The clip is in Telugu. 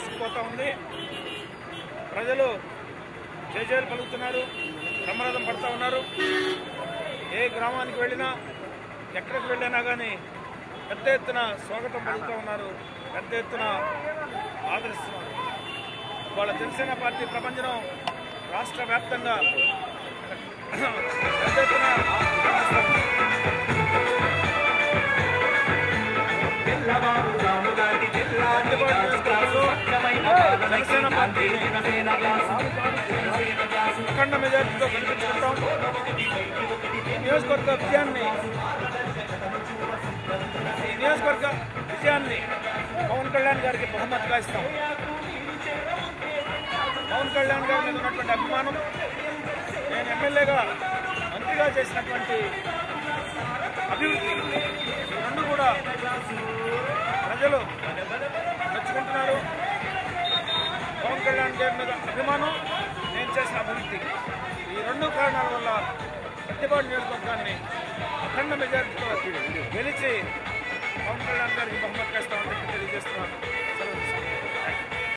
దూసుకుపోతూ ఉంది. ప్రజలు జయజయలు పలుకుతున్నారు, బ్రహ్మరథం పడుతూ ఉన్నారు. ఏ గ్రామానికి వెళ్ళినా ఎక్కడికి వెళ్ళినా కానీ పెద్ద ఎత్తున స్వాగతం పలుకుతూ ఉన్నారు, పెద్ద ఎత్తున ఆదరిస్తున్నారు. వాళ్ళ జనసేన పార్టీ ప్రపంచం రాష్ట్ర వ్యాప్తంగా పెద్ద ఎత్తున జనసేన పార్టీ అఖండ మెజార్టీతో గెలిపించుకుంటాం. ఈ నియోజకవర్గ విజయాన్ని పవన్ కళ్యాణ్ గారికి బహుమతిగా ఇస్తాం. పవన్ కళ్యాణ్ గారి మీద ఉన్నటువంటి అభిమానం, నేను ఎమ్మెల్యేగా మంత్రిగా చేసినటువంటి అభివృద్ధి, ఈ రెండు కూడా ప్రజలు మెచ్చుకుంటున్నారు. పవన్ కళ్యాణ్ గారి మీద అభిమానం, నేను చేసిన అభివృద్ధి, ఈ రెండు కారణాల వల్ల ప్రతిపాడు నియోజకవర్గాన్ని అఖండ మెజారిటీతో గెలిచి పవన్ కళ్యాణ్ గారికి బహుమతిగా ఇస్తామని తెలియజేస్తున్నాను.